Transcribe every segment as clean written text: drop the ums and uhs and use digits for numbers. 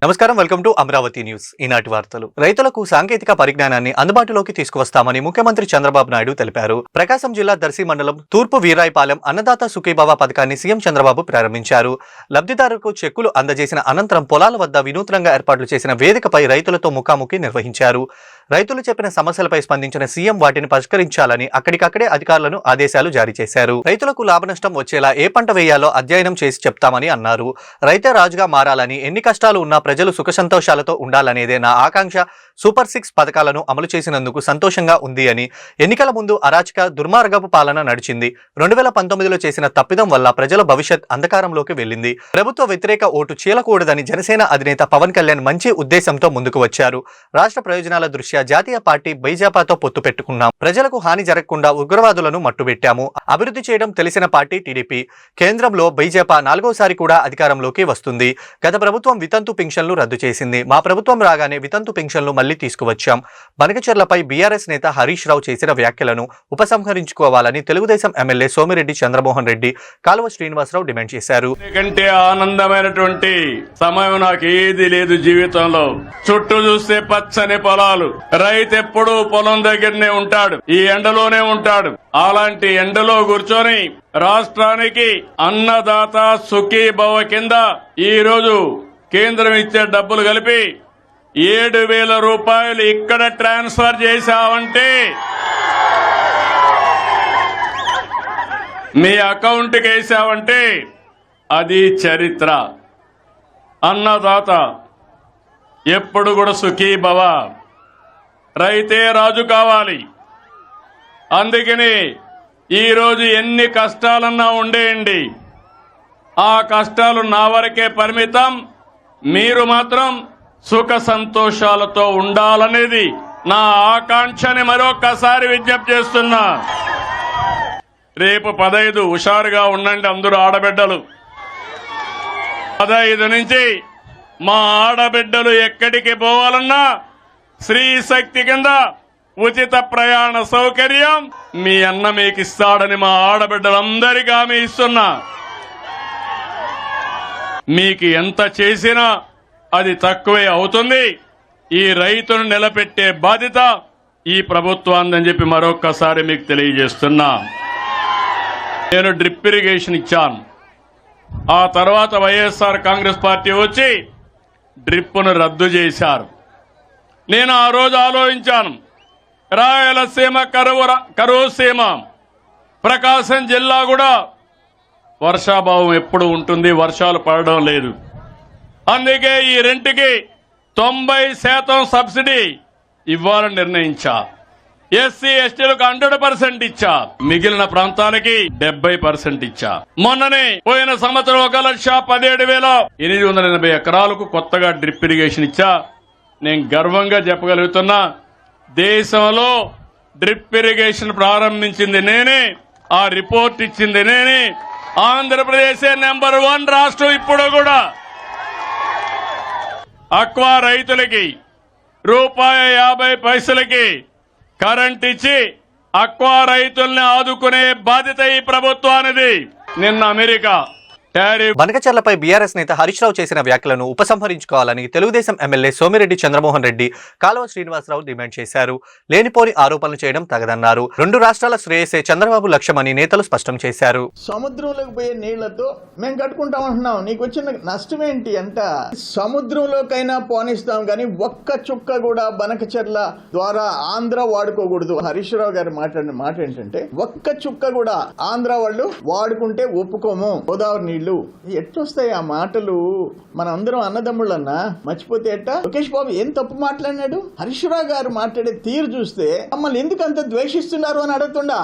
నమస్కారం, welcome to Amaravati news. ఈనాటి వార్తలు. రైతులకు సాంకేతిక పరిజ్ఞానాన్ని అందుబాటులోకి తీసుకువస్తామని ముఖ్యమంత్రి చంద్రబాబు నాయుడు తెలిపారు. ప్రకాశం జిల్లా దర్శి మండలం తూర్పు వీరాయిపాలెం అన్నదాత సుఖీభవ పథకాన్ని సీఎం చంద్రబాబు ప్రారంభించారు. లబ్ధిదారులకు చెక్కులు అందజేసిన అనంతరం పొలాల వద్ద వినూత్నంగా ఏర్పాట్లు చేసిన వేదికపై రైతులతో ముఖాముఖి నిర్వహించారు. రైతులు చెప్పిన సమస్యలపై స్పందించిన సీఎం వాటిని పరిష్కరించాలని అక్కడికక్కడే అధికారులను ఆదేశాలు జారీ చేశారు. రైతులకు లాభనష్టం వచ్చేలా ఏ పంట వేయాలో అధ్యయనం చేసి చెప్తామని అన్నారు. రైతే రాజుగా మారాలని, ఎన్ని కష్టాలు ఉన్నా ప్రజలు సుఖ సంతోషాలతో ఉండాలనేదే నా ఆకాంక్ష. సూపర్ 6 పథకాలను అమలు చేసినందుకు సంతోషంగా ఉంది అని, ఎన్నికల ముందు అరాచక దుర్మార్గపు పాలన నడిచింది. 2019లో చేసిన తప్పిదం వల్ల ప్రజల భవిష్యత్ అంధకారంలోకి వెళ్ళింది. ప్రభుత్వ వ్యతిరేక ఓటు చీలకూడదని జనసేన అధినేత పవన్ కళ్యాణ్ మంచి ఉద్దేశంతో ముందుకు వచ్చారు. రాష్ట్ర ప్రయోజనాల దృష్ట్యా జాతీయ పార్టీ బైజాపాతో పొత్తు పెట్టుకున్నాం. ప్రజలకు హాని జరగకుండా ఉగ్రవాదులను మట్టుబెట్టాము. అభివృద్ధి చేయడం తెలిసిన పార్టీ టీడీపీ. కేంద్రంలో బైజాపా 4వసారి కూడా అధికారంలోకి వస్తుంది. గత ప్రభుత్వం వితంతు పింఛన్లు రద్దు చేసింది. మా ప్రభుత్వం రాగానే వితంతు పింఛన్లు మళ్లీ తీసుకువచ్చాం. బనకచెర్లపై బీఆర్ఎస్ నేత హరీష్ రావు చేసిన వ్యాఖ్యలను ఉపసంహరించుకోవాలని తెలుగుదేశం ఎమ్మెల్యే సోమిరెడ్డి చంద్రమోహన్ రెడ్డి, కాలువ శ్రీనివాసరావు డిమాండ్ చేశారు. కంటే ఆనందమైనటువంటి సమయం నాకు ఏది లేదు జీవితంలో. చుట్టూ చూస్తే పచ్చని పొలాలు, రైతు ఎప్పుడూ పొలం దగ్గరనే ఉంటాడు, ఈ ఎండలోనే ఉంటాడు. అలాంటి ఎండలో కూర్చొని రాష్ట్రానికి అన్నదాత సుఖీభవ కింద ఈ రోజు కేంద్రం ఇచ్చే డబ్బులు కలిపి 7,000 రూపాయలు ఇక్కడ ట్రాన్స్ఫర్ చేశామంటే మీ అకౌంట్కి వేసామంటే అది చరిత్ర. అన్నదాత ఎప్పుడు కూడా సుఖీభవ, రైతే రాజు కావాలి. అందుకని ఈరోజు ఎన్ని కష్టాలన్నా ఉండేయండి, ఆ కష్టాలు నా వరకే పరిమితం. మీరు మాత్రం సుఖ సంతోషాలతో ఉండాలనేది నా ఆకాంక్షని మరొకసారి విజ్ఞప్తి చేస్తున్నా. రేపు 15 హుషారుగా ఉండండి అందరూ ఆడబిడ్డలు. 15 నుంచి మా ఆడబిడ్డలు ఎక్కడికి పోవాలన్నా స్త్రీ శక్తి కింద ఉచిత ప్రయాణ సౌకర్యం మీ అన్న మీకు ఇస్తాడని మా ఆడబిడ్డలందరికీ హామీ ఇస్తున్నా. మీకు ఎంత చేసినా అది తక్కువే అవుతుంది. ఈ రైతును నిలబెట్టే బాధ్యత ఈ ప్రభుత్వాన్ని చెప్పి మరొక్కసారి మీకు తెలియజేస్తున్నా. నేను డ్రిప్ ఇరిగేషన్ ఇచ్చాను. ఆ తర్వాత వైఎస్ఆర్ కాంగ్రెస్ పార్టీ వచ్చి డ్రిప్ను రద్దు చేశారు. నేను ఆ రోజు ఆలోచించాను, రాయలసీమ కరువు సీమ ప్రకాశం జిల్లా కూడా వర్షాభావం ఎప్పుడు ఉంటుంది, వర్షాలు పడడం లేదు. అందుకే ఈ రెంట్కి 90% సబ్సిడీ ఇవ్వాలని నిర్ణయించా. ఎస్సీ ఎస్టీలకు 100% ఇచ్చా, మిగిలిన ప్రాంతాలకి 70% ఇచ్చా. మొన్ననే పోయిన సంవత్సరం 1,17,880 ఎకరాలకు కొత్తగా డ్రిప్ ఇరిగేషన్ ఇచ్చా. నేను గర్వంగా చెప్పగలుగుతున్నా, దేశంలో డ్రిప్ ఇరిగేషన్ ప్రారంభించింది నేనే, ఆ రిపోర్ట్ ఇచ్చింది నేనే. ఆంధ్రప్రదేశ్ నెంబర్ 1 రాష్ట్రం. ఇప్పుడు కూడా అక్వా రైతులకి ₹50 కరెంట్ ఇచ్చి అక్వా రైతుల్ని ఆదుకునే బాధ్యత ఈ ప్రభుత్వానిది. నిన్న అమెరికా బనకచెర్లపై బీఆర్ఎస్ నేత హరీష్ రావు చేసిన వ్యాఖ్యలను ఉపసంహరించుకోవాలని తెలుగుదేశం ఎమ్మెల్యే సోమిరెడ్డి చంద్రమోహన్ రెడ్డి, కాలువ శ్రీనివాసరావు డిమాండ్ చేశారు. లేనిపోని ఆరోపణలు చేయడం తగదన్నారు. 2 రాష్ట్రాల శ్రేయసే చంద్రబాబు లక్ష్యమని నేతలు స్పష్టం చేశారు. సముద్రంలోకి పోయే నీళ్లతో మేము కట్టుకుంటామంటున్నాం, నీకు వచ్చిన నష్టం ఏంటి అంట? సముద్రంలోకైనా పోనిస్తాం కానీ ఒక్క చుక్క కూడా బనకచెర్ల ద్వారా ఆంధ్ర వాడుకోకూడదు. హరీష్ రావు గారు మాట్లాడిన మాట ఏంటంటే, ఒక్క చుక్క కూడా ఆంధ్ర వాళ్ళు వాడుకుంటే ఒప్పుకోము. గోదావరి ఎట్లొస్తాయి ఆ మాటలు? మన అందరం అన్నదమ్ముళ్ళన్నా మర్చిపోతే ఎట్ట? లోకేష్ బాబు ఏం తప్పు మాట్లాడినాడు? హరీష్ రావు గారు మాట్లాడే తీరు చూస్తే మమ్మల్ని ఎందుకు అంత ద్వేషిస్తున్నారు అని అడుగుతుండా.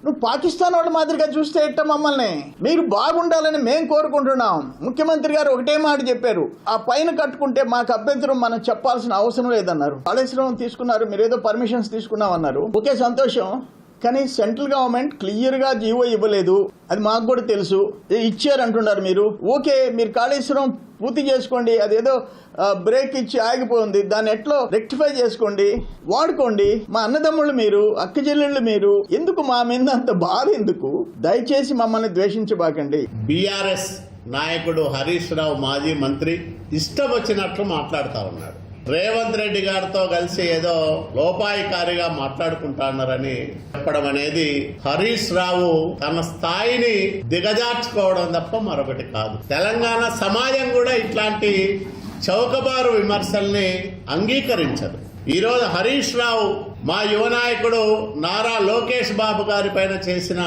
నువ్వు పాకిస్తాన్ వాళ్ళ మాదిరిగా చూస్తే ఎట్ట? మమ్మల్ని మీరు బాగుండాలని మేము కోరుకుంటున్నాం. ముఖ్యమంత్రి గారు ఒకటే మాట చెప్పారు, ఆ పైన కట్టుకుంటే మాకు అభ్యంతరం, మనం చెప్పాల్సిన అవసరం లేదన్నారు. కాళేశ్వరం తీసుకున్నారు, మీరు ఏదో పర్మిషన్స్ తీసుకున్నామన్నారు, ఓకే సంతోషం. కానీ సెంట్రల్ గవర్నమెంట్ క్లియర్గా జీవో ఇవ్వలేదు, అది మాకు కూడా తెలుసు. ఇచ్చారంటున్నారు మీరు, ఓకే మీరు కాళేశ్వరం పూర్తి చేసుకోండి, అదేదో బ్రేక్ ఇచ్చి ఆగిపోయింది, దాన్ని ఎట్లో రెక్టిఫై చేసుకోండి, వాడుకోండి. మా అన్నదమ్ముళ్ళు మీరు, అక్క చెల్లెళ్ళు మీరు, ఎందుకు మా మీద అంత బాధ? ఎందుకు? దయచేసి మమ్మల్ని ద్వేషించబాకండి. బీఆర్ఎస్ నాయకుడు హరీష్ రావు మాజీ మంత్రి ఇష్టం వచ్చినట్లు మాట్లాడుతూ ఉన్నాడు. రేవంత్ రెడ్డి గారితో కలిసి ఏదో లోపాయికారిగా మాట్లాడుకుంటున్నారని చెప్పడం అనేది హరీష్ రావు తన స్థాయిని దిగజార్చుకోవడం తప్ప మరొకటి కాదు. తెలంగాణ సమాజం కూడా ఇట్లాంటి చౌకబారు విమర్శల్ని అంగీకరించదు. ఈరోజు హరీష్ రావు మా యువ నాయకుడు నారా లోకేష్ బాబు గారి పైన చేసిన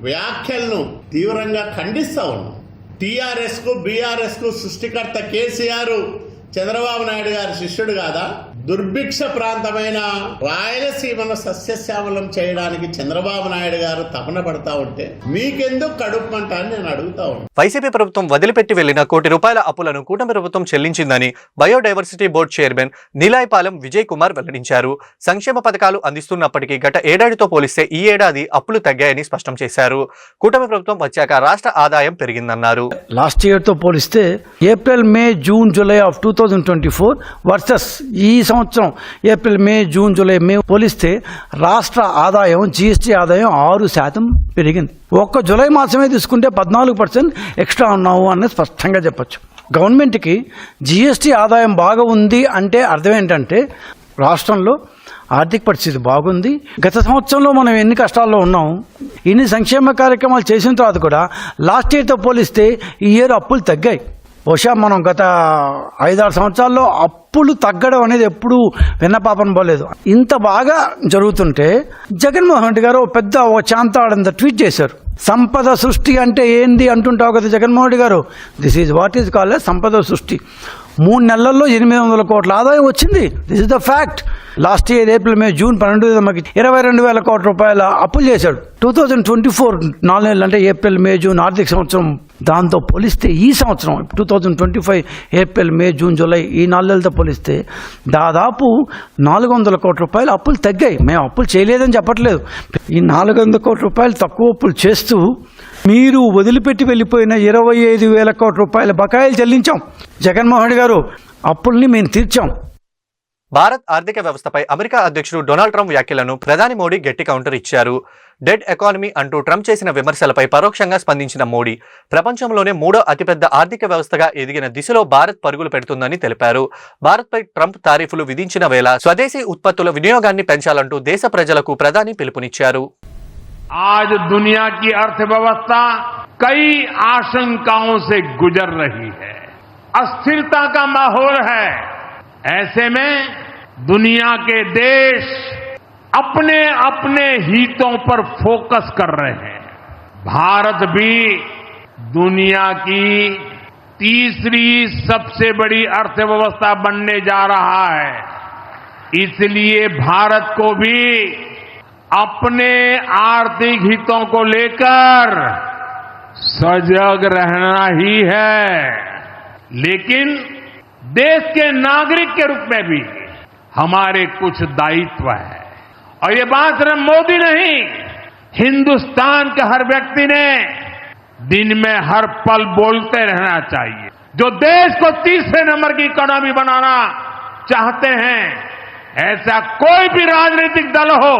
వ్యాఖ్యలను తీవ్రంగా ఖండిస్తా ఉన్నాం. టీఆర్ఎస్ కు బీఆర్ఎస్ కు సృష్టికర్త కేసీఆర్ చంద్రబాబు నాయుడు గారి శిష్యుడు కాదా? దుర్భిక్ష ప్రాంతమైన రాయలసీమను సస్యశ్యామలం చేయడానికి చంద్రబాబు నాయుడు గారు తపన పడతా ఉంటే మీకెందుకు కడుపు మంట అని నేను అడుగుతా ఉన్నాను. వైసీపీ ప్రభుత్వం వదిలిపెట్టి వెళ్లిన ₹1 కోటి అప్పులను కూటమి ప్రభుత్వం చెల్లించిందని biodiversity board chairman Neelayapalem Vijay Kumar వెల్లడించారు. సంక్షేమ పథకాలు అందిస్తున్నప్పటికీ గత ఏడాదితో పోలిస్తే ఈ ఏడాది అప్పులు తగ్గాయని స్పష్టం చేశారు. కూటమి ప్రభుత్వం వచ్చాక రాష్ట్ర ఆదాయం పెరిగిందన్నారు. లాస్ట్ ఇయర్ తో పోలిస్తే April, May, June, July of 2024 versus ఈ సంవత్సరం ఏప్రిల్, మే, జూన్, జూలై పోలిస్తే రాష్ట్ర ఆదాయం జీఎస్టీ ఆదాయం 6% పెరిగింది. ఒక్క జూలై మాసమే తీసుకుంటే 14% ఎక్స్ట్రా ఉన్నావు అని స్పష్టంగా చెప్పచ్చు. గవర్నమెంట్కి జీఎస్టీ ఆదాయం బాగా ఉంది అంటే అర్థం ఏంటంటే రాష్ట్రంలో ఆర్థిక పరిస్థితి బాగుంది. గత సంవత్సరంలో మనం ఎన్ని కష్టాల్లో ఉన్నాం, ఇన్ని సంక్షేమ కార్యక్రమాలు చేసిన తర్వాత కూడా లాస్ట్ ఇయర్తో పోలిస్తే ఈ ఇయర్ అప్పులు తగ్గాయి. బహుశా మనం గత 5-6 సంవత్సరాల్లో అప్పులు తగ్గడం అనేది ఎప్పుడూ విన్నపాపన పోలేదు. ఇంత బాగా జరుగుతుంటే జగన్మోహన్ రెడ్డి గారు పెద్ద చాంతాడంత ట్వీట్ చేశారు. సంపద సృష్టి అంటే ఏంది అంటుంటావు కదా జగన్మోహన్ రెడ్డి గారు. This is what is called సంపద సృష్టి. 3 నెలల్లో 800 కోట్ల ఆదాయం వచ్చింది. This is the fact. Last year April, May, June 12 మాకు 22,000 కోట్ల రూపాయల అప్పులు చేశాడు. 2024 4 నెలలు అంటే ఏప్రిల్, మే, జూన్ ఆర్థిక సంవత్సరం దాంతో పోలిస్తే ఈ సంవత్సరం 2025 ఏప్రిల్, మే, జూన్, జూలై ఈ 4 నెలలతో పోలిస్తే దాదాపు 400 కోట్ల రూపాయలు అప్పులు తగ్గాయి. మేము అప్పులు చేయలేదని చెప్పట్లేదు. ఈ 400 కోట్ల రూపాయలు తక్కువ అప్పులు చేస్తూ మీరు వదిలిపెట్టి వెళ్ళిపోయిన 25,000 కోట్ల రూపాయల బకాయిలు చెల్లించాం. జగన్మోహన్ రెడ్డి గారు అప్పుల్ని మేము తీర్చాం. భారత్ ఆర్థిక వ్యవస్థపై అమెరికా అధ్యక్షుడు డొనాల్డ్ ట్రంప్ వ్యాఖ్యలను ప్రధాని మోడీ గట్టి కౌంటర్ ఇచ్చారు. డెడ్ ఎకానమీ అంటూ ట్రంప్ చేసిన విమర్శలపై పరోక్షంగా స్పందించిన మోడీ ప్రపంచంలోనే 3వ అతిపెద్ద ఆర్థిక వ్యవస్థగా ఎదిగిన దిశలో భారత్ పరుగులు పెడుతుందని తెలిపారు. భారత్పై ట్రంప్ తారీఫులు విధించిన వేళ స్వదేశీ ఉత్పత్తుల వినియోగాన్ని పెంచాలంటూ దేశ ప్రజలకు ప్రధాని పిలుపునిచ్చారు. आज दुनिया की अर्थव्यवस्था कई आशंकाओं से गुजर रही है. अस्थिरता का माहौल है. ऐसे में दुनिया के देश अपने अपने हितों पर फोकस कर रहे हैं. भारत भी दुनिया की तीसरी सबसे बड़ी अर्थव्यवस्था बनने जा रहा है. इसलिए भारत को भी अपने आर्थिक हितों को लेकर सजग रहना ही है. लेकिन देश के नागरिक के रूप में भी हमारे कुछ दायित्व है. और ये बात सिर्फ मोदी नहीं, हिंदुस्तान के हर व्यक्ति ने दिन में हर पल बोलते रहना चाहिए. जो देश को तीसरे नंबर की इकोनॉमी बनाना चाहते हैं, ऐसा कोई भी राजनीतिक दल हो.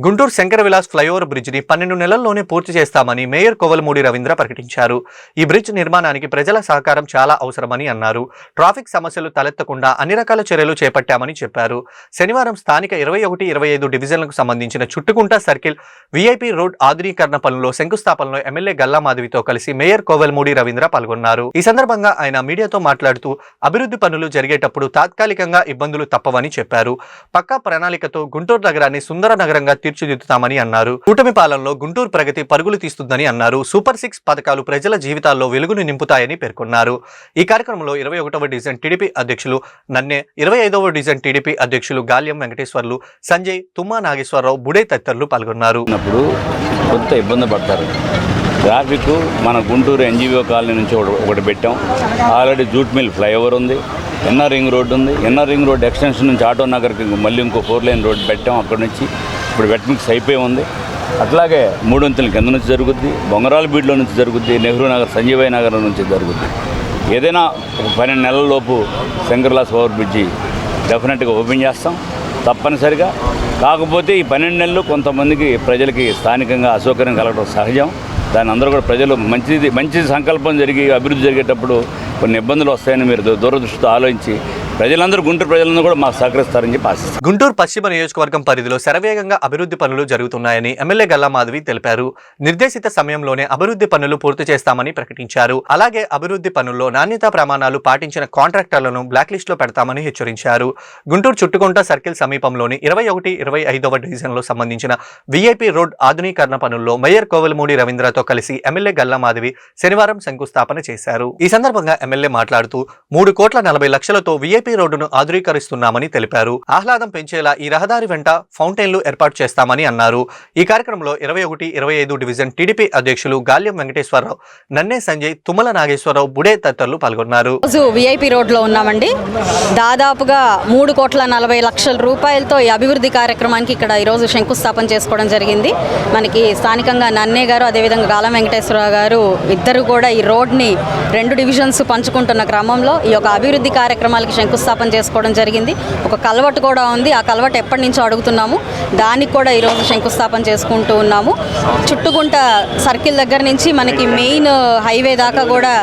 గుంటూరు శంకర విలాస్ ఫ్లైఓవర్ బ్రిడ్జ్ ని 12 నెలల్లోనే పూర్తి చేస్తామని మేయర్ కోవలమూడి రవీంద్ర ప్రకటించారు. ఈ బ్రిడ్జ్ నిర్మాణానికి ప్రజల సహకారం చాలా అవసరమని అన్నారు. ట్రాఫిక్ సమస్యలు తలెత్తకుండా అన్ని రకాల చర్యలు చేపట్టామని చెప్పారు. శనివారం స్థానిక 21, 25 డివిజన్లకు సంబంధించిన చుట్టుకుంట సర్కిల్ వీఐపీ రోడ్ ఆధునీకరణ పనుల్లో శంకుస్థాపనలో ఎమ్మెల్యే గల్లా మాధవితో కలిసి మేయర్ కోవలమూడి రవీంద్ర పాల్గొన్నారు. ఈ సందర్భంగా ఆయన మీడియాతో మాట్లాడుతూ అభివృద్ధి పనులు జరిగేటప్పుడు తాత్కాలికంగా ఇబ్బందులు తప్పవని చెప్పారు. పక్కా ప్రణాళికతో గుంటూరు నగరాన్ని సుందర నగరంగా తీర్చిదిద్దుతామని అన్నారు. కూటమి పాలనలో గుంటూరు ప్రగతి పరుగులు తీస్తుందని అన్నారు. సూపర్ 6 పథకాలు ప్రజల జీవితాల్లో వెలుగును నింపుతాయని పేర్కొన్నారు. ఈ కార్యక్రమంలో 21వ డివిజన్ టీడీపీ అధ్యక్షులు నన్నే, 25వ డివిజన్ టీడీపీ అధ్యక్షులు గాల్యం వెంకటేశ్వర్లు, సంజయ్, తుమ్మా నాగేశ్వరరావు, బుడే తదితరులు పాల్గొన్నారు. కొంత ఇబ్బంది పడతారు. ట్రాఫిక్ మన గుంటూరు ఎన్జీఓ కాలనీ నుంచి ఒకటి పెట్టాం. ఆల్రెడీ జూట్ మిల్ ఫ్లైఓవర్ ఉంది, ఎన్ఆర్ రింగ్ రోడ్ ఉంది. ఎన్ఆర్ రింగ్ రోడ్ ఎక్స్టెన్షన్ నుంచి ఆటో నగర్కి మళ్ళీ ఇంకో 4 లైన్ రోడ్ పెట్టాం. అక్కడి నుంచి ఇప్పుడు వెట్ మిక్స్ అయిపోయి ఉంది. అట్లాగే 3 వంతుల కింద నుంచి జరుగుద్ది, బొంగరాల బీడ్లో నుంచి జరుగుద్ది, నెహ్రూ నగర్, సంజీవయ్య నగర్ నుంచి జరుగుద్ది. ఏదైనా ఒక 12 నెలల లోపు శంకర్లాస్ ఓవర్ బ్రిడ్జి డెఫినెట్గా ఓపెన్ చేస్తాం తప్పనిసరిగా. కాకపోతే ఈ 12 నెలలు కొంతమందికి ప్రజలకి స్థానికంగా అసౌకర్యం కలగడం సహజం. దాన్ని అందరూ కూడా ప్రజలు మంచి సంకల్పం జరిగి అభివృద్ధి జరిగేటప్పుడు కొన్ని ఇబ్బందులు వస్తాయని మీరు దూరదృష్టితో ఆలోచించి ప్రజలందరూ గుంటూరు ప్రజలందరూ కూడా మాకు సహకరిస్తారని చెప్పి ఆశిస్తారు. గుంటూరు పశ్చిమ నియోజకవర్గం పరిధిలో శరవేగంగా అభివృద్ధి పనులు జరుగుతున్నాయని ఎమ్మెల్యే గల్లా మాధవి తెలిపారు. నిర్దేశిత సమయంలోనే అభివృద్ధి పనులు పూర్తి చేస్తామని ప్రకటించారు. అలాగే అభివృద్ధి పనుల్లో నాణ్యతా ప్రమాణాలు పాటించిన కాంట్రాక్టర్లను బ్లాక్ లిస్ట్ లో పెడతామని హెచ్చరించారు. గుంటూరు చుట్టుకుంట సర్కిల్ సమీపంలోని 21, 25వ డివిజన్లో సంబంధించిన వీఐపీ రోడ్ ఆధునీకరణ పనుల్లో మేయర్ కోవెలమూడి రవీంద్రతో కలిసి ఎమ్మెల్యే గల్లా మాధవి శనివారం శంకుస్థాపన చేశారు. ఈ సందర్భంగా ఎమ్మెల్యే మాట్లాడుతూ 3,40,00,000తో వీఐపీ రోడ్డును ఆధునీకరిస్తున్నామని తెలిపారు. ఆహ్లాదం పెంచేలా ఈ రహదారి వెంట ఫౌంటైన్లు ఏర్పాటు చేస్తామని అన్నారు. ఈ కార్యక్రమంలో 21, 25 డివిజన్ టీడీపీ అధ్యక్షులు గాల్యం వెంకటేశ్వరరావు, నన్నే సంజయ్, తుమ్మల నాగేశ్వరరావు, బుడే తదితరులు పాల్గొన్నారు. వీఐపీ రోడ్లో ఉన్నామండి. దాదాపుగా 3,40,00,000 రూపాయలతో ఈ అభివృద్ధి కార్యక్రమానికి ఇక్కడ ఈరోజు శంకుస్థాపన చేసుకోవడం జరిగింది. మనకి స్థానికంగా నన్నే గారు, అదేవిధంగా గాలం వెంకటేశ్వరరావు గారు ఇద్దరు కూడా ఈ రోడ్ని 2 డివిజన్స్ పంచుకుంటున్న క్రమంలో ఈ యొక్క అభివృద్ధి కార్యక్రమాలకి శంకుస్థాపన చేసుకోవడం జరిగింది. ఒక కల్వట్ కూడా ఉంది. ఆ కల్వట్ ఎప్పటి నుంచో అడుగుతున్నాము. దానికి కూడా ఈరోజు శంకుస్థాపన చేసుకుంటూ ఉన్నాము. చుట్టుకుంట సర్కిల్ దగ్గర నుంచి మనకి మెయిన్ హైవే దాకా కూడా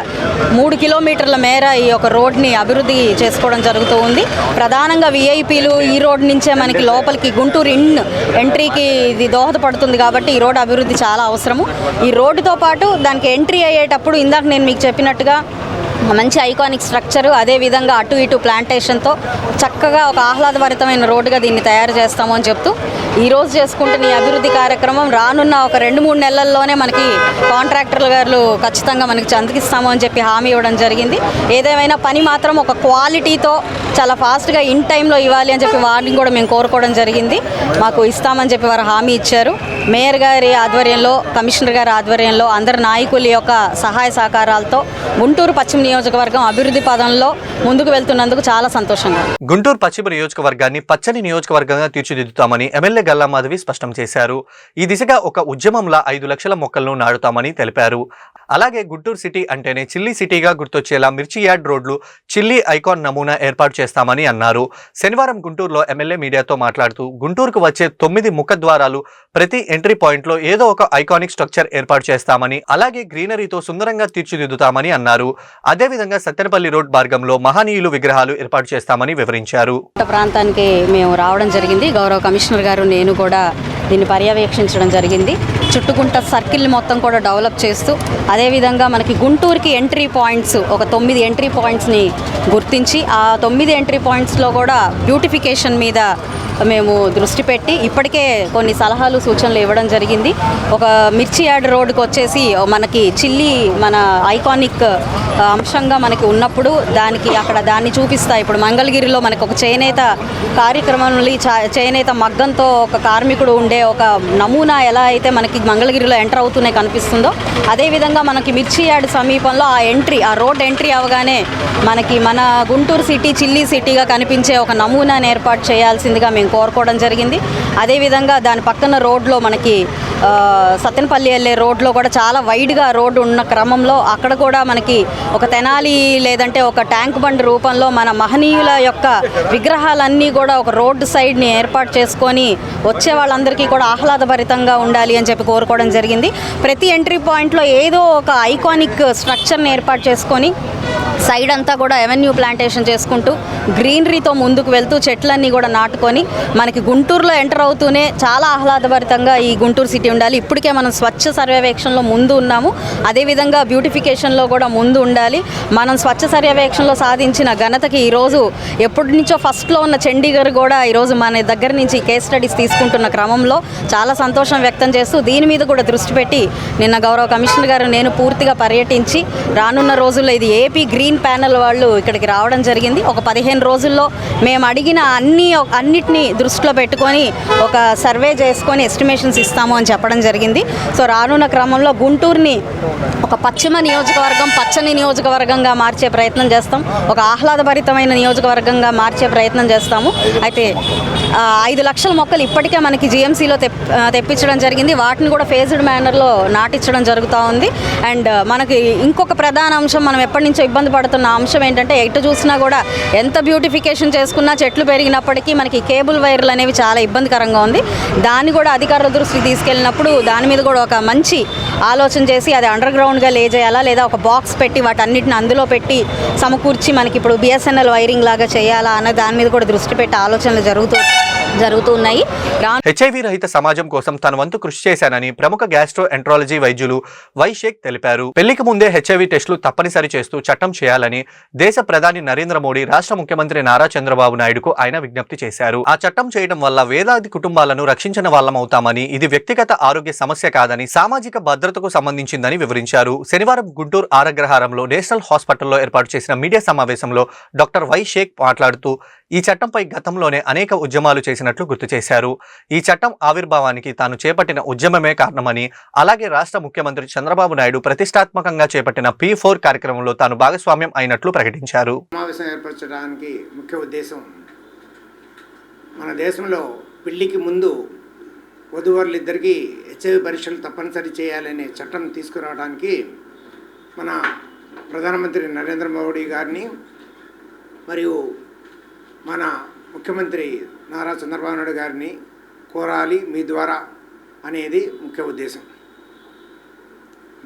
3 కిలోమీటర్ల మేర ఈ యొక్క రోడ్ని అభివృద్ధి చేసుకోవడం జరుగుతూ ఉంది. ప్రధానంగా వీఐపీలు ఈ రోడ్ నుంచే మనకి లోపలికి గుంటూరు ఎంట్రీకి ఇది దోహదపడుతుంది కాబట్టి ఈ రోడ్ అభివృద్ధి చాలా అవసరము. ఈ రోడ్డుతో పాటు దానికి ఎంట్రీ అయ్యేటప్పుడు ఇందాక నేను మీకు చెప్పినట్టుగా మంచి ఐకానిక్ స్ట్రక్చరు, అదేవిధంగా అటు ఇటు ప్లాంటేషన్తో చక్కగా ఒక ఆహ్లాదభరితమైన రోడ్డుగా దీన్ని తయారు చేస్తాము అని చెప్తూ ఈరోజు చేసుకుంటున్న ఈ అభివృద్ధి కార్యక్రమం రానున్న ఒక 2-3 నెలల్లోనే మనకి కాంట్రాక్టర్లు గారు ఖచ్చితంగా మనకి చందకిస్తాము అని చెప్పి హామీ ఇవ్వడం జరిగింది. ఏదేమైనా పని మాత్రం ఒక క్వాలిటీతో చాలా ఫాస్ట్గా ఇన్ టైంలో ఇవ్వాలి అని చెప్పి వారిని కూడా మేము కోరుకోవడం జరిగింది. మాకు ఇస్తామని చెప్పి వారు హామీ ఇచ్చారు. మేయర్ గారి ఆధ్వర్యంలో, కమిషనర్ గారి ఆధ్వర్యంలో అందరు నాయకుల యొక్క సహాయ సహకారాలతో గుంటూరు పశ్చిమ నియోజకవర్గం అభివృద్ధి పదంలో ముందుకు వెళ్తున్నందుకు చాలా సంతోషంగా. గుంటూరు పశ్చిమ నియోజకవర్గాన్ని పచ్చని నియోజకవర్గంగా తీర్చిదిద్దుతామని ఎమ్మెల్యే గల్లా మాధవి స్పష్టం చేశారు. ఈ దిశగా ఒక ఉద్యమంలా 5 లక్షల మొక్కలను నాటుతామని తెలిపారు. అలాగే గుంటూరు సిటీ అంటేనే చిల్లీ సిటీగా గుర్తొచ్చేలా మిర్చి యార్డ్ రోడ్లు చిల్లీ ఐకాన్ నమూనా ఏర్పాటు చేస్తామని అన్నారు. శనివారం గుంటూరులో ఎమ్మెల్యే మీడియాతో మాట్లాడుతూ గుంటూరుకు వచ్చే 9 ముఖద్వారాలు ప్రతి ఎంట్రీ పాయింట్ లో ఏదో ఒక ఐకానిక్ స్ట్రక్చర్ ఏర్పాటు చేస్తామని, అలాగే గ్రీనరీతో సుందరంగా తీర్చిదిద్దుతామని అన్నారు. అదేవిధంగా సత్తెనపల్లి రోడ్ మార్గంలో మహనీయులు విగ్రహాలు ఏర్పాటు చేస్తామని వివరించారు. ప్రాంతానికి మేము రావడం జరిగింది. గౌరవ కమిషనర్ గారు, నేను కూడా దీన్ని పర్యవేక్షించడం జరిగింది. చుట్టుకుంట సర్కిల్ మొత్తం కూడా డెవలప్ చేస్తూ, అదేవిధంగా మనకి గుంటూరుకి ఎంట్రీ పాయింట్స్ ఒక 9 ఎంట్రీ పాయింట్స్ని గుర్తించి ఆ 9 ఎంట్రీ పాయింట్స్లో కూడా బ్యూటిఫికేషన్ మీద మేము దృష్టి పెట్టి ఇప్పటికే కొన్ని సలహాలు సూచనలు ఇవ్వడం జరిగింది. ఒక మిర్చి యార్డ్ రోడ్డుకి వచ్చేసి మనకి చిల్లీ మన ఐకానిక్ అంశంగా మనకి ఉన్నప్పుడు దాన్ని చూపిస్తా. ఇప్పుడు మంగళగిరిలో మనకు ఒక చేనేత కార్యక్రమంలో చేనేత మగ్గంతో ఒక కార్మికుడు ఉండే ఒక నమూనా ఎలా అయితే మనకి మంగళగిరిలో ఎంటర్ అవుతూనే కనిపిస్తుందో, అదేవిధంగా మనకి మిర్చి యార్డ్ సమీపంలో ఆ రోడ్ ఎంట్రీ అవగానే మనకి మన గుంటూరు సిటీ చిల్లీ సిటీగా కనిపించే ఒక నమూనాను ఏర్పాటు చేయాల్సిందిగా మేము కోరుకోవడం జరిగింది. అదేవిధంగా దాని పక్కన రోడ్లో మనకి సత్తెనపల్లి వెళ్ళే రోడ్లో కూడా చాలా వైడ్గా రోడ్డు ఉన్న క్రమంలో అక్కడ కూడా మనకి ఒక తెనాలి లేదంటే ఒక ట్యాంక్ బండ్ రూపంలో మన మహనీయుల యొక్క విగ్రహాలన్నీ కూడా ఒక రోడ్డు సైడ్ని ఏర్పాటు చేసుకొని వచ్చే వాళ్ళందరికీ కూడా ఆహ్లాదభరితంగా ఉండాలి అని చెప్పి కోరుకోవడం జరిగింది. ప్రతి ఎంట్రీ పాయింట్లో ఏదో ఒక ఐకానిక్ స్ట్రక్చర్ని ఏర్పాటు చేసుకొని సైడ్ అంతా కూడా ఎవెన్యూ ప్లాంటేషన్ చేసుకుంటూ గ్రీనరీతో ముందుకు వెళ్తూ చెట్లన్నీ కూడా నాటుకొని మనకి గుంటూరులో ఎంటర్ అవుతూనే చాలా ఆహ్లాదభరితంగా ఈ గుంటూరు సిటీ ఉండాలి. ఇప్పటికే మనం స్వచ్ఛ సర్వేక్షణలో ముందు ఉన్నాము, అదేవిధంగా బ్యూటిఫికేషన్లో కూడా ముందు ఉండాలి. మనం స్వచ్ఛ సర్వేక్షణలో సాధించిన ఘనతకి ఈరోజు ఎప్పటి నుంచో ఫస్ట్లో ఉన్న చండీగఢ్ కూడా ఈరోజు మన దగ్గర నుంచి కేస్ స్టడీస్ తీసుకుంటున్న క్రమంలో చాలా సంతోషం వ్యక్తం చేస్తూ దీని మీద కూడా దృష్టి పెట్టి నిన్న గౌరవ కమిషనర్ గారు నేను పూర్తిగా పర్యటించి రానున్న రోజుల్లో ఇది ఏపీ గ్రీన్ ప్యానెల్ వాళ్ళు ఇక్కడికి రావడం జరిగింది. ఒక 15 రోజుల్లో మేము అడిగిన అన్నిటినీ దృష్టిలో పెట్టుకొని ఒక సర్వే చేసుకొని ఎస్టిమేషన్స్ ఇస్తాము అని చెప్పడం జరిగింది. సో రానున్న క్రమంలో గుంటూరుని ఒక పశ్చిమ నియోజకవర్గం, పచ్చని నియోజకవర్గంగా మార్చే ప్రయత్నం చేస్తాం. ఒక ఆహ్లాదభరితమైన నియోజకవర్గంగా మార్చే ప్రయత్నం చేస్తాము. అయితే 5 లక్షల మొక్కలు ఇప్పటికే మనకి జిఎంసీలో తెప్పించడం జరిగింది. వాటిని కూడా ఫేజ్డ్ మేనర్లో నాటించడం జరుగుతూ ఉంది. అండ్ మనకి ఇంకొక ప్రధాన అంశం, మనం ఎప్పటి నుంచో ఇబ్బంది పడుతున్న అంశం ఏంటంటే ఎటు చూసినా కూడా ఎంత బ్యూటిఫికేషన్ చేసుకున్నా చెట్లు పెరిగినప్పటికీ మనకి కేబుల్ వైర్లు అనేవి చాలా ఇబ్బందికరంగా ఉంది. దాన్ని కూడా అధికారుల దృష్టికి తీసుకెళ్ళిన తీసుకెళ్ళినప్పుడు దాని మీద కూడా ఒక మంచి ఆలోచన చేసి అది అండర్ గ్రౌండ్గా లే చేయాలా లేదా ఒక బాక్స్ పెట్టి వాటన్నిటిని అందులో పెట్టి సమకూర్చి మనకి ఇప్పుడు బిఎస్ఎన్ఎల్ వైరింగ్ లాగా చేయాలా అన్న దాని మీద కూడా దృష్టి పెట్టి ఆలోచనలు జరుగుతున్నాయి. హెచ్ఐవి రహిత సమాజం కోసం తన వంతు కృషి చేశానని ప్రముఖ గ్యాస్ట్రో ఎంట్రాలజీ వైద్యులు వై షేక్ తెలిపారు. పెళ్లికి ముందే హెచ్ఐవి టెస్టులు తప్పనిసరి చేస్తూ చట్టం చేయాలని దేశ ప్రధాని నరేంద్ర మోడీ రాష్ట్ర ముఖ్యమంత్రి నారా చంద్రబాబు నాయుడుకు ఆయన విజ్ఞప్తి చేశారు. ఆ చట్టం చేయడం వల్ల వేలాది కుటుంబాలను రక్షించిన వాళ్ళమవుతామని, ఇది వ్యక్తిగత ఆరోగ్య సమస్య కాదని, సామాజిక భద్రతకు సంబంధించిందని వివరించారు. శనివారం గుంటూరు ఆరగ్రహారంలో నేషనల్ హాస్పిటల్లో ఏర్పాటు చేసిన మీడియా సమావేశంలో డాక్టర్ వై షేక్ మాట్లాడుతూ ఈ చట్టంపై గతంలోనే అనేక ఉద్యమాలు చేసినట్లు గుర్తు చేశారు. ఈ చట్టం ఆవిర్భావానికి తాను చేపట్టిన ఉద్యమమే కారణమని, అలాగే రాష్ట్ర ముఖ్యమంత్రి చంద్రబాబు నాయుడు ప్రతిష్టాత్మకంగా చేపట్టిన P4 కార్యక్రమంలో తాను భాగస్వామ్యం అయినట్లు ప్రకటించారు. సమావేశం ఏర్పరచడానికి ముఖ్య ఉద్దేశం, మన దేశంలో పెళ్లికి ముందు వధూవరులిద్దరికీ హెచ్ఐవి పరీక్షలు తప్పనిసరి చేయాలనే చట్టం తీసుకురావడానికి మన ప్రధానమంత్రి నరేంద్ర మోడీ గారిని మరియు మన ముఖ్యమంత్రి నారా చంద్రబాబు నాయుడు గారిని కోరాలి మీ ద్వారా అనేది ముఖ్య ఉద్దేశం.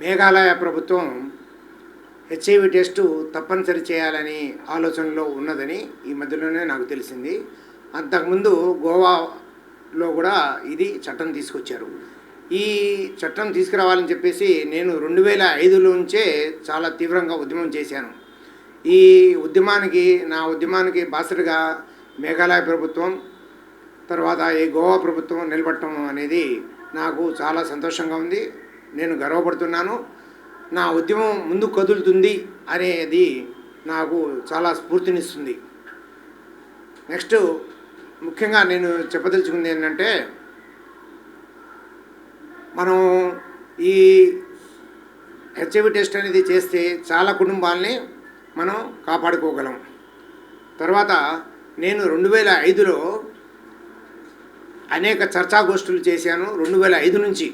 మేఘాలయ ప్రభుత్వం హెచ్ఐవి టెస్టు తప్పనిసరి చేయాలని ఆలోచనలో ఉన్నదని ఈ మధ్యలోనే నాకు తెలిసింది. అంతకుముందు గోవాలో కూడా ఇది చట్టం తీసుకొచ్చారు. ఈ చట్టం తీసుకురావాలని చెప్పేసి నేను 2005 నుంచే చాలా తీవ్రంగా ఉద్యమం చేశాను. ఈ నా ఉద్యమానికి బాసటగా మేఘాలయ ప్రభుత్వం, తర్వాత ఈ గోవా ప్రభుత్వం నిలబడటం అనేది నాకు చాలా సంతోషంగా ఉంది. నేను గర్వపడుతున్నాను. నా ఉద్యమం ముందు కదులుతుంది అనేది నాకు చాలా స్ఫూర్తినిస్తుంది. నెక్స్ట్ ముఖ్యంగా నేను చెప్పదలుచుకుంది ఏంటంటే, మనం ఈ హెచ్ఐవి టెస్ట్ అనేది చేస్తే చాలా కుటుంబాలని మనం కాపాడుకోగలం. తర్వాత నేను 2005లో అనేక చర్చాగోష్ఠులు చేశాను. 2005 నుంచి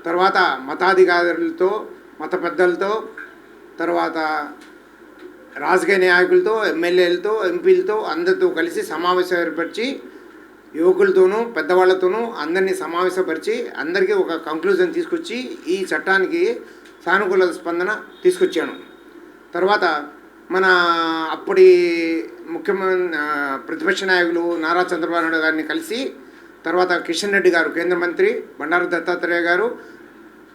తర్వాత మతాధికారులతో, మత పెద్దలతో, తర్వాత రాజకీయ నాయకులతో, ఎమ్మెల్యేలతో, ఎంపీలతో అందరితో కలిసి సమావేశం ఏర్పరిచి యువకులతోనూ పెద్దవాళ్లతోనూ అందరినీ సమావేశపరిచి అందరికీ ఒక కంక్లూజన్ తీసుకొచ్చి ఈ చట్టానికి సానుకూల స్పందన తీసుకొచ్చాను. తర్వాత మన అప్పటి ప్రతిపక్ష నాయకులు నారా చంద్రబాబు నాయుడు గారిని కలిసి, తర్వాత కిషన్ రెడ్డి గారు కేంద్ర మంత్రి, బండారు దత్తాత్రేయ గారు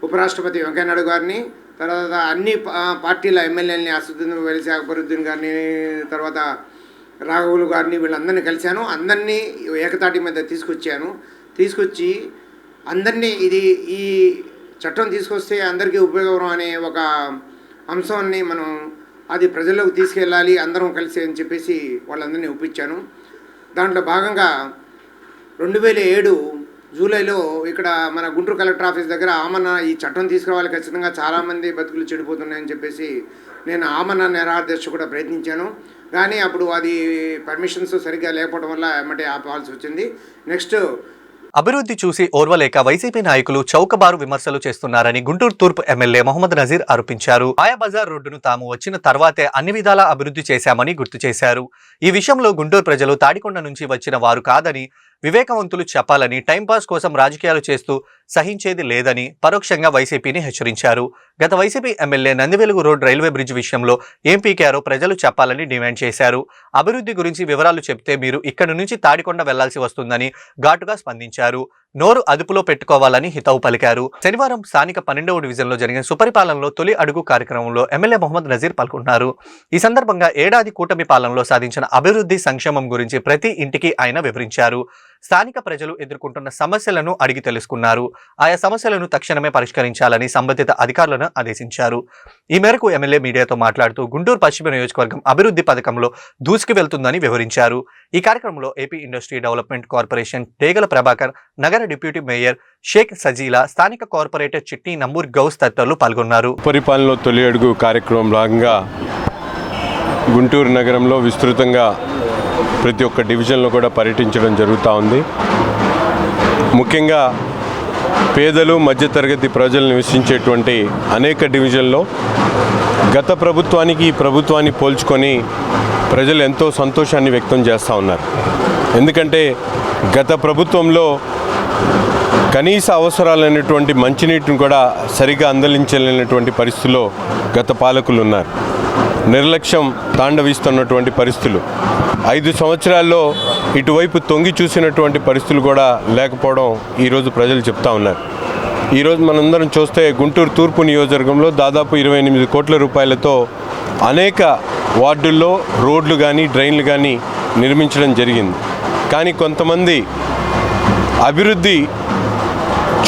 ఉపరాష్ట్రపతి వెంకయ్యనాయుడు గారిని, తర్వాత అన్ని పార్టీల ఎమ్మెల్యేలని అసదుద్దీన్ వెలిసి అక్బరుద్దీన్ గారిని, తర్వాత రాఘవులు గారిని, వీళ్ళందరినీ కలిశాను. అందరినీ ఏకతాటి మీద తీసుకొచ్చి అందరినీ ఈ చట్టం తీసుకొస్తే అందరికీ ఉపయోగం అనే ఒక అంశాన్ని మనం అది ప్రజల్లోకి తీసుకెళ్ళాలి అందరం కలిసి అని చెప్పేసి వాళ్ళందరినీ ఒప్పించాను. దాంట్లో భాగంగా 2007 జూలైలో ఇక్కడ మన గుంటూరు కలెక్టర్ ఆఫీస్ దగ్గర ఆమరణ, ఈ చట్టం తీసుకురావాలి ఖచ్చితంగా చాలామంది బతుకులు చెడిపోతున్నాయని చెప్పేసి నేను ఆమరణ నిరాదీక్ష కూడా ప్రయత్నించాను. కానీ అప్పుడు అది పర్మిషన్స్ సరిగ్గా లేకపోవడం వల్ల ఎమ్మటే ఆపాల్సి వచ్చింది. నెక్స్ట్ అభివృద్ధి చూసి ఓర్వలేక వైసీపీ నాయకులు చౌకబారు విమర్శలు చేస్తున్నారని గుంటూరు తూర్పు ఎమ్మెల్యే మొహమ్మద్ నజీర్ ఆరోపించారు. ఆయా బజార్ రోడ్డును తాము వచ్చిన తర్వాతే అన్ని విధాలా అభివృద్ధి చేశామని గుర్తు చేశారు. ఈ విషయంలో గుంటూరు ప్రజలు తాడికొండ నుంచి వచ్చిన వారు కాదని, వివేకవంతులు చెప్పాలని, టైంపాస్ కోసం రాజకీయాలు చేస్తూ సహించేది లేదని పరోక్షంగా వైసీపీని హెచ్చరించారు. గత YCP MLA Nandivelugu road railway bridge విషయంలో ఏం పీకారో ప్రజలు చెప్పాలని డిమాండ్ చేశారు. అభివృద్ధి గురించి వివరాలు చెప్తే మీరు ఇక్కడి నుంచి తాడికొండ వెళ్లాల్సి వస్తుందని ఘాటుగా స్పందించారు. నోరు అదుపులో పెట్టుకోవాలని హితవు పలికారు. శనివారం స్థానిక 12వ డివిజన్లో జరిగిన సుపరిపాలనలో తొలి అడుగు కార్యక్రమంలో ఎమ్మెల్యే మొహమ్మద్ నజీర్ పాల్గొన్నారు. ఈ సందర్భంగా ఏడాది కూటమి పాలనలో సాధించిన అభివృద్ధి సంక్షేమం గురించి ప్రతి ఇంటికి ఆయన వివరించారు. స్థానిక ప్రజలు ఎదుర్కొంటున్న సమస్యలను అడిగి తెలుసుకున్నారు. ఆయా సమస్యలను తక్షణమే పరిష్కరించాలని సంబంధిత అధికారులను ఆదేశించారు. ఈ మేరకు ఎమ్మెల్యే మీడియాతో మాట్లాడుతూ గుంటూరు పశ్చిమ నియోజకవర్గం అభివృద్ధి పథకంలో దూసుకు వెళ్తుందని వివరించారు. ఈ కార్యక్రమంలో ఏపీ ఇండస్ట్రీ డెవలప్మెంట్ కార్పొరేషన్ డేగల ప్రభాకర్, నగర డిప్యూటీ మేయర్ షేక్ సజీలా, స్థానిక కార్పొరేటర్ చిట్నీ నంబూర్ గౌస్ తదితరులు పాల్గొన్నారు. పరిపాలనలో తొలి అడుగు కార్యక్రమం భాగంగా గుంటూరు నగరంలో విస్తృతంగా ప్రతి ఒక్క డివిజన్లో కూడా పర్యటించడం జరుగుతూ ఉంది. ముఖ్యంగా పేదలు, మధ్యతరగతి ప్రజలు నివసించేటువంటి అనేక డివిజన్లో గత ప్రభుత్వానికి ఈ ప్రభుత్వాన్ని పోల్చుకొని ప్రజలు ఎంతో సంతోషాన్ని వ్యక్తం చేస్తూ ఉన్నారు. ఎందుకంటే గత ప్రభుత్వంలో కనీస అవసరాలైనటువంటి మంచినీటిని కూడా సరిగా అందలించలేనటువంటి పరిస్థితుల్లో గత పాలకులు ఉన్నారు. నిర్లక్ష్యం తాండవిస్తున్నటువంటి పరిస్థితులు. 5 సంవత్సరాల్లో ఇటువైపు తొంగి చూసినటువంటి పరిస్థితులు కూడా లేకపోవడం ఈరోజు ప్రజలు చెప్తా ఉన్నారు. ఈరోజు మనందరం చూస్తే గుంటూరు తూర్పు నియోజకవర్గంలో దాదాపు 28 కోట్ల రూపాయలతో అనేక వార్డుల్లో రోడ్లు కానీ డ్రైన్లు కానీ నిర్మించడం జరిగింది. కానీ కొంతమంది అభివృద్ధి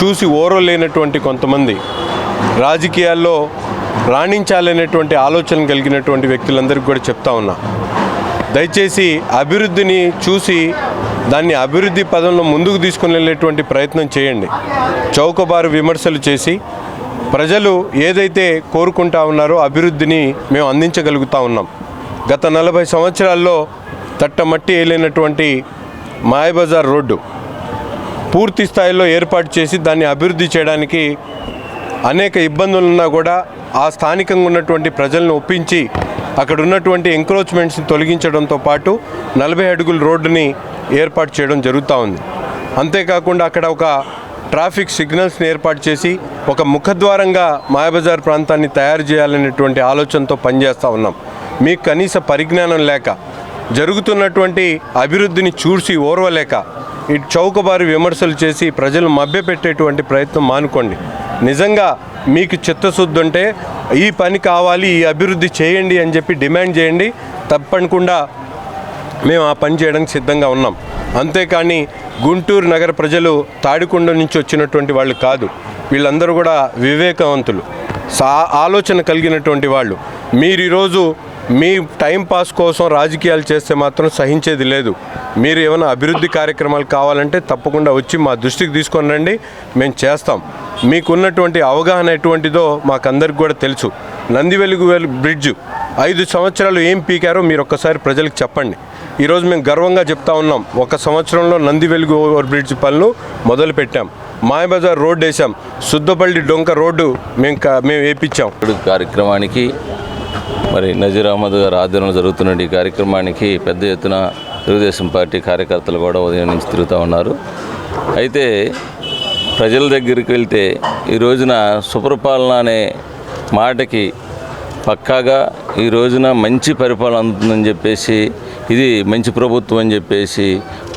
చూసి ఓరలేనటువంటి కొంతమంది రాజకీయాల్లో రాణించాలనేటువంటి ఆలోచన కలిగినటువంటి వ్యక్తులందరికీ కూడా చెప్తా ఉన్నా, దయచేసి అభివృద్ధిని చూసి దాన్ని అభివృద్ధి పదంలో ముందుకు తీసుకుని వెళ్ళేటువంటి ప్రయత్నం చేయండి. చౌకబారు విమర్శలు చేసి ప్రజలు ఏదైతే కోరుకుంటా ఉన్నారో అభివృద్ధిని మేము అందించగలుగుతూ ఉన్నాం. గత 40 సంవత్సరాల్లో తట్టమట్టి వేయలేనటువంటి మాయబజార్ రోడ్డు పూర్తి స్థాయిలో ఏర్పాటు చేసి దాన్ని అభివృద్ధి చేయడానికి అనేక ఇబ్బందులున్నా కూడా ఆ స్థానికంగా ఉన్నటువంటి ప్రజలను ఒప్పించి అక్కడ ఉన్నటువంటి ఎంక్రోచ్మెంట్స్ని తొలగించడంతో పాటు 40 అడుగుల రోడ్డుని ఏర్పాటు చేయడం జరుగుతూ ఉంది. అంతేకాకుండా అక్కడ ఒక ట్రాఫిక్ సిగ్నల్స్ని ఏర్పాటు చేసి ఒక ముఖద్వారంగా మాయబజార్ ప్రాంతాన్ని తయారు చేయాలనేటువంటి ఆలోచనతో పనిచేస్తూ ఉన్నాం. మీకు కనీస పరిజ్ఞానం లేక, జరుగుతున్నటువంటి అభివృద్ధిని చూసి ఓర్వలేక ఇటు చౌకబారు విమర్శలు చేసి ప్రజలు మభ్యపెట్టేటువంటి ప్రయత్నం మానుకోండి. నిజంగా మీకు చిత్తశుద్ధి ఉంటే ఈ పని కావాలి, ఈ అభివృద్ధి చేయండి అని చెప్పి డిమాండ్ చేయండి. తప్పకుండా మేము ఆ పని చేయడానికి సిద్ధంగా ఉన్నాం. అంతేకాని గుంటూరు నగర ప్రజలు తాడికొండ నుంచి వచ్చినటువంటి వాళ్ళు కాదు. వీళ్ళందరూ కూడా వివేకవంతులు, ఆలోచన కలిగినటువంటి వాళ్ళు. మీరు ఈరోజు మీ టైం పాస్ కోసం రాజకీయాలు చేస్తే మాత్రం సహించేది లేదు. మీరు ఏమైనా అభివృద్ధి కార్యక్రమాలు కావాలంటే తప్పకుండా వచ్చి మా దృష్టికి తీసుకొని రండి, మేము చేస్తాం. మీకున్నటువంటి అవగాహన ఎటువంటిదో మాకందరికి కూడా తెలుసు. నందివెలుగు బ్రిడ్జ్ 5 సంవత్సరాలు ఏం పీకారో మీరు ఒక్కసారి ప్రజలకు చెప్పండి. ఈరోజు మేము గర్వంగా చెప్తా ఉన్నాం, 1 సంవత్సరంలో నందివెలుగు ఓవర్ బ్రిడ్జ్ పనులు మొదలుపెట్టాం. మాయబజార్ రోడ్డు వేసాం, సుద్దపల్లి డొంక రోడ్డు మేము వేయించాం. కార్యక్రమానికి మరి నజీర్ అహ్మద్ గారు ఆధ్వర్యంలో జరుగుతున్న ఈ కార్యక్రమానికి పెద్ద ఎత్తున తెలుగుదేశం పార్టీ కార్యకర్తలు కూడా ఉదయం నుంచి తిరుగుతూ ఉన్నారు. అయితే ప్రజల దగ్గరికి వెళ్తే ఈ రోజున సుపరిపాలన అనే మాటకి పక్కాగా ఈ రోజున మంచి పరిపాలన అందుతుందని చెప్పేసి, ఇది మంచి ప్రభుత్వం అని చెప్పేసి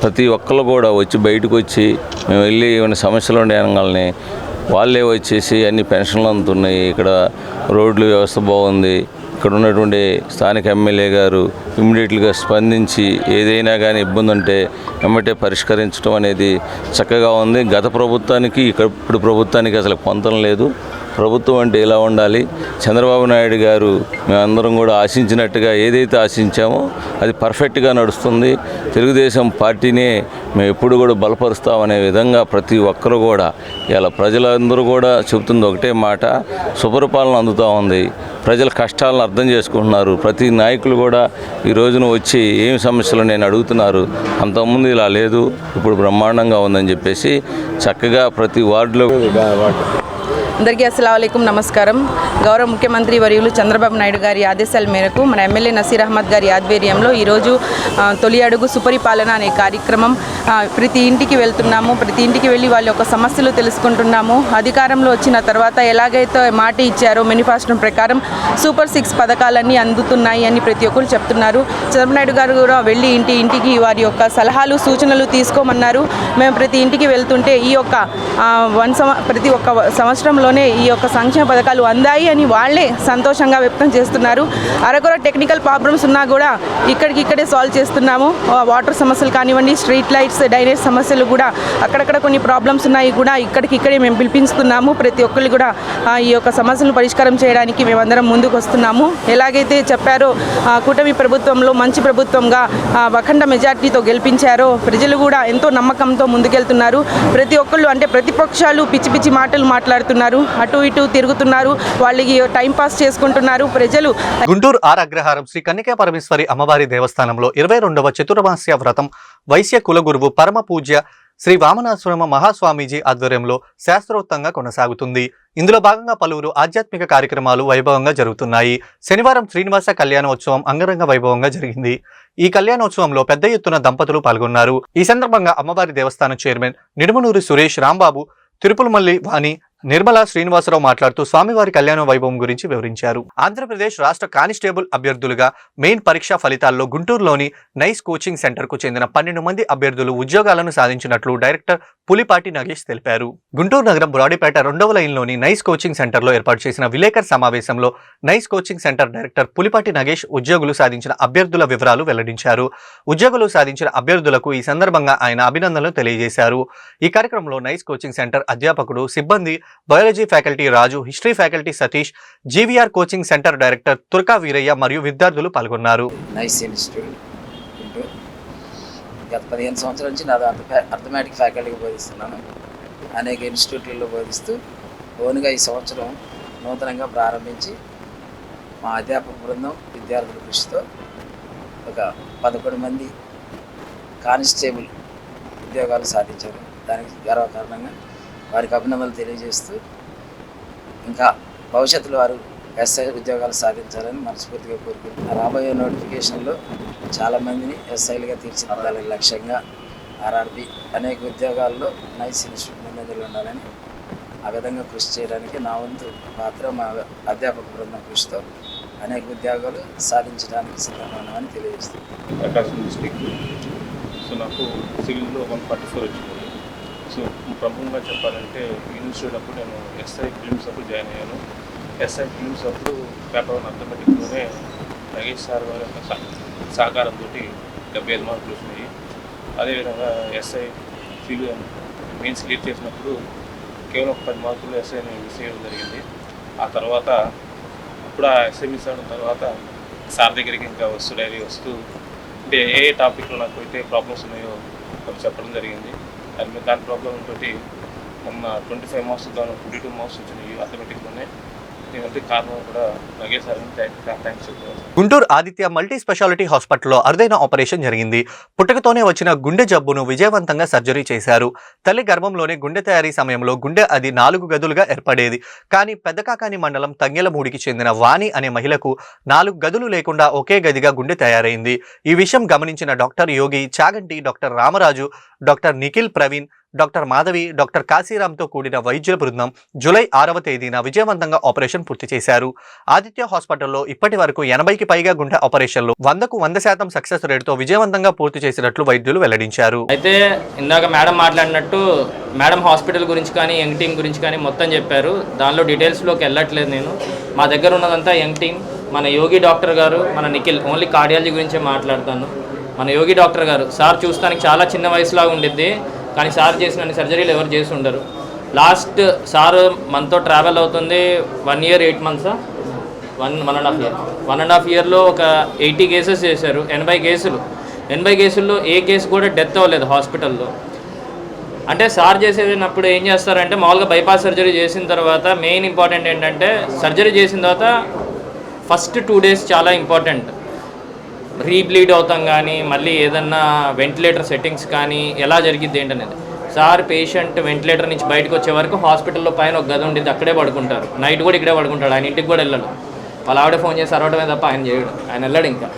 ప్రతి ఒక్కరు కూడా వచ్చి బయటకు వచ్చి మేము వెళ్ళి ఏమైనా సమస్యలు ఉండే అనగాలని వాళ్ళే వచ్చేసి అన్ని పెన్షన్లు అందుతున్నాయి, ఇక్కడ రోడ్లు వ్యవస్థ బాగుంది, ఇక్కడ ఉన్నటువంటి స్థానిక ఎమ్మెల్యే గారు ఇమ్మీడియట్గా స్పందించి ఏదైనా కానీ ఇబ్బంది ఉంటే వెంబటే పరిష్కరించడం అనేది చక్కగా ఉంది. గత ప్రభుత్వానికి ఇప్పుడు ప్రభుత్వానికి అసలు పొంతం లేదు. ప్రభుత్వం అంటే ఇలా ఉండాలి. చంద్రబాబు నాయుడు గారు మేమందరం కూడా ఆశించినట్టుగా ఏదైతే ఆశించామో అది పర్ఫెక్ట్గా నడుస్తుంది. తెలుగుదేశం పార్టీనే మేము ఎప్పుడు కూడా బలపరుస్తామనే విధంగా ప్రతి ఒక్కరు కూడా ఇలా ప్రజలందరూ కూడా చెబుతుంది ఒకటే మాట, సుపరిపాలన అందుతూ ఉంది. ప్రజల కష్టాలను అర్థం చేసుకుంటున్నారు. ప్రతి నాయకులు కూడా ఈ రోజున వచ్చి ఏమి సమస్యలు నేను అడుగుతున్నారు. అంతకుముందు ఇలా లేదు, ఇప్పుడు బ్రహ్మాండంగా ఉందని చెప్పేసి చక్కగా ప్రతి వార్డులో అందరికీ అస్సలాముఅలైకుం, నమస్కారం. గౌరవ ముఖ్యమంత్రి వర్యులు చంద్రబాబు నాయుడు గారి ఆదేశాల మేరకు మన ఎమ్మెల్యే నసీర్ అహ్మద్ గారి ఆధ్వర్యంలో ఈరోజు తొలి అడుగు సుపరిపాలన అనే కార్యక్రమం ప్రతి ఇంటికి వెళ్తున్నాము. ప్రతి ఇంటికి వెళ్ళి వాళ్ళ యొక్క సమస్యలు తెలుసుకుంటున్నాము. అధికారంలో వచ్చిన తర్వాత ఎలాగైతే మాట ఇచ్చారో మేనిఫెస్టో ప్రకారం సూపర్ 6 పథకాలన్నీ అందుతున్నాయి అని ప్రతి ఒక్కరు చెప్తున్నారు. చంద్రబాబు నాయుడు గారు కూడా వెళ్ళి ఇంటికి వారి యొక్క సలహాలు సూచనలు తీసుకోమన్నారు. మేము ప్రతి ఇంటికి వెళ్తుంటే ఈ యొక్క ప్రతి ఒక్క సంవత్సరంలో ఈ యొక్క సంక్షేమ పథకాలు అందాయి అని వాళ్ళే సంతోషంగా వ్యక్తం చేస్తున్నారు. అరకొర టెక్నికల్ ప్రాబ్లమ్స్ ఉన్నా కూడా ఇక్కడే సాల్వ్ చేస్తున్నాము. వాటర్ సమస్యలు కానివ్వండి, స్ట్రీట్ లైట్స్, డ్రైనేజ్ సమస్యలు కూడా అక్కడక్కడ కొన్ని ప్రాబ్లమ్స్ ఉన్నాయి కూడా ఇక్కడే మేము పిలిపిస్తున్నాము. ప్రతి ఒక్కరు కూడా ఈ యొక్క సమస్యలను పరిష్కారం చేయడానికి మేమందరం ముందుకు వస్తున్నాము. ఎలాగైతే చెప్పారో కూటమి ప్రభుత్వంలో మంచి ప్రభుత్వంగా అఖండ మెజార్టీతో గెలిపించారో ప్రజలు కూడా ఎంతో నమ్మకంతో ముందుకెళ్తున్నారు. ప్రతి ఒక్కళ్ళు అంటే ప్రతిపక్షాలు పిచ్చి మాటలు మాట్లాడుతున్నారు, అటు ఇటు తిరుగుతున్నారు, వాళ్ళకి టైం పాస్ చేసుకుంటున్నారు. ప్రజలు గుంటూరు ఆర్ అగ్రహారం శ్రీ కన్యకా పరమేశ్వరి అమ్మవారి దేవస్థానంలో 22వ చతుర్మాస్య వ్రతం వైశ్య కులగురువు పరమ పూజ్య శ్రీ వామనాశ్రమ మహాస్వామీజీ ఆధ్వర్యంలో శాస్త్రోక్తంగా కొనసాగుతుంది. ఇందులో భాగంగా పలువురు ఆధ్యాత్మిక కార్యక్రమాలు వైభవంగా జరుగుతున్నాయి. శనివారం శ్రీనివాస కళ్యాణోత్సవం అంగరంగ వైభవంగా జరిగింది. ఈ కళ్యాణోత్సవంలో పెద్ద ఎత్తున దంపతులు పాల్గొన్నారు. ఈ సందర్భంగా అమ్మవారి దేవస్థానం చైర్మన్ నిడుమనూరి సురేష్, రాంబాబు, తిరుపులమల్లి వాణి, నిర్మలా శ్రీనివాసరావు మాట్లాడుతూ స్వామివారి కళ్యాణ వైభవం గురించి వివరించారు. ఆంధ్రప్రదేశ్ రాష్ట్ర కానిస్టేబుల్ అభ్యర్థులుగా మెయిన్ పరీక్షా ఫలితాల్లో గుంటూరులోని నైస్ కోచింగ్ సెంటర్ కు చెందిన 12 మంది అభ్యర్థులు ఉద్యోగాలను సాధించినట్లు డైరెక్టర్ పులిపాటి నగేష్ తెలిపారు. గుంటూరు నగరం బ్రాడీపేట 2వ లైన్లోని నైస్ కోచింగ్ సెంటర్లో ఏర్పాటు చేసిన విలేకర్ సమావేశంలో nice coaching centre director Pulipati Nagesh ఉద్యోగులు సాధించిన అభ్యర్థుల వివరాలు వెల్లడించారు. ఉద్యోగులు సాధించిన అభ్యర్థులకు ఈ సందర్భంగా ఆయన అభినందనలు తెలియజేశారు. ఈ కార్యక్రమంలో నైస్ కోచింగ్ సెంటర్ అధ్యాపకుడు, సిబ్బంది, biology faculty Raju, history faculty Satish, GVR coaching centre director Turka Veeraiah మరియు విద్యార్థులు పాల్గొన్నారు. Nice institute Guntur. గత 15 సంవత్సరాల నుంచి నా అర్థమెటిక్ ఫ్యాకల్టీగా బోధిస్తున్నాను. అనేక ఇన్స్టిట్యూట్లలో బోధిస్తూ ఓన్గా ఈ సంవత్సరం నూతనంగా ప్రారంభించి మా అధ్యాపక బృందం విద్యార్థుల కృషితో ఒక 11 మంది కానిస్టేబుల్ ఉద్యోగాలు సాధించారు. దానికి గర్వకారణంగా వారికి అభినందనలు తెలియజేస్తూ ఇంకా భవిష్యత్తులో వారు ఎస్ఐ ఉద్యోగాలు సాధించాలని మనస్ఫూర్తిగా కోరుకుంటున్నాను. రాబోయే నోటిఫికేషన్లో చాలామందిని ఎస్ఐలుగా తీర్చిదిద్దాలని లక్ష్యంగా ఆర్ఆర్బి అనేక ఉద్యోగాల్లో నైస్ ఇన్స్టిట్యూట్ ముందంజలో ఉండాలని ఆ విధంగా కృషి చేయడానికి నా వంతు పాత్ర మా అధ్యాపక బృందం కృషితో అనేక ఉద్యోగాలు సాధించడానికి సిద్ధంగా ఉన్నామని తెలియజేస్తున్నాను. ప్రకాశం డిస్ట్రిక్ట్. సో నాకు సివిల్లో 144 వచ్చింది. సో ప్రముఖంగా చెప్పాలంటే ఇన్స్టిట్యూట్ అప్పుడు నేను ఎస్ఐ ఫిలిమ్స్ అప్పుడు జాయిన్ అయ్యాను. ఎస్ఐ ఫిలిమ్స్ అప్పుడు పేపర్ 1 అర్థమెటిక్లోనే నగేష్ సార్ వారి యొక్క సహకారంతో 75 మార్కులు వచ్చినాయి. అదేవిధంగా ఎస్ఐ ఫిలిం మెయిన్స్ క్లియర్ చేసినప్పుడు కేవలం 10 మార్కులు ఎస్ఐని మిస్ చేయడం జరిగింది. ఆ తర్వాత అప్పుడు ఆ ఎస్ఐ మిస్ అవడం తర్వాత సార్ దగ్గరికి ఇంకా డైరీ వస్తూ అంటే ఏ టాపిక్లో నాకు అయితే ప్రాబ్లమ్స్ ఉన్నాయో అవి చెప్పడం జరిగింది. దాని ప్రాబ్లం తోటి మొన్న 25 మార్క్స్ 22 మార్క్స్ వచ్చినాయి అథమెటిక్లోనే. దీనికి కారణం కూడా నగేష్ సార్ థ్యాంక్స్ చెప్తాను. గుంటూరు ఆదిత్య మల్టీ స్పెషాలిటీ హాస్పిటల్లో అరుదైన ఆపరేషన్ జరిగింది. పుట్టుకతోనే వచ్చిన గుండె జబ్బును విజయవంతంగా సర్జరీ చేశారు. తల్లి గర్భంలోనే గుండె తయారీ సమయంలో గుండె అది 4 గదులుగా ఏర్పడేది. కానీ పెద్దకాకాని మండలం తంగెలమూడికి చెందిన వాణి అనే మహిళకు 4 గదులు లేకుండా ఒకే గదిగా గుండె తయారైంది. ఈ విషయం గమనించిన doctor Yogi, Chaganti, doctor Ramaraju, doctor Nikhil Praveen, doctor Madhavi, doctor కాశీరామ్తో కూడిన వైద్యుల బృందం జూలై 6వ తేదీన విజయవంతంగా ఆపరేషన్ పూర్తి చేశారు. ఆదిత్య హాస్పిటల్లో ఇప్పటి వరకు 80కి పైగా గుండె ఆపరేషన్లు 100కు 100% సక్సెస్ రేటుతో విజయవంతంగా పూర్తి చేసినట్లు వైద్యులు వెల్లడించారు. అయితే ఇందాక మేడం మాట్లాడినట్టు మేడం హాస్పిటల్ గురించి కానీ యంగ్ టీమ్ గురించి కానీ మొత్తం చెప్పారు. దానిలో డీటెయిల్స్లోకి వెళ్ళట్లేదు నేను. మా దగ్గర ఉన్నదంతా యంగ్ టీమ్. మన యోగి డాక్టర్ గారు, మన నిఖిల్ ఓన్లీ కార్డియాలజీ గురించే మాట్లాడతాను. మన యోగి డాక్టర్ గారు సార్ చూస్తానికి చాలా చిన్న వయసులాగా ఉండిద్ది, కానీ సార్ చేసిన సర్జరీలు ఎవరు చేసి ఉండరు. లాస్ట్ సార్ మనతో ట్రావెల్ అవుతుంది 1 year 8 months, 1.5 yearలో ఒక 80 కేసెస్ చేశారు. 80 కేసుల్లో ఏ కేసు కూడా డెత్ అవ్వలేదు హాస్పిటల్లో. అంటే సార్ చేసేటప్పుడు ఏం చేస్తారంటే మామూలుగా బైపాస్ సర్జరీ చేసిన తర్వాత మెయిన్ ఇంపార్టెంట్ ఏంటంటే సర్జరీ చేసిన తర్వాత ఫస్ట్ 2 days చాలా ఇంపార్టెంట్. రీబ్లీడ్ అవుతాం కానీ మళ్ళీ ఏదన్నా వెంటిలేటర్ సెట్టింగ్స్ కానీ ఎలా జరిగిద్ది ఏంటనేది. సార్ పేషెంట్ వెంటిలేటర్ నుంచి బయటకు వచ్చే వరకు హాస్పిటల్లో పైన ఒక గది ఉండేది, అక్కడే పడుకుంటారు. నైట్ కూడా ఇక్కడే పడుకుంటాడు. ఆయన ఇంటికి కూడా వెళ్ళడు. వాళ్ళ ఆవిడ ఫోన్ చేసి అరవడమే తప్ప ఆయన చేయడు, ఆయన వెళ్ళాడు ఇంకా.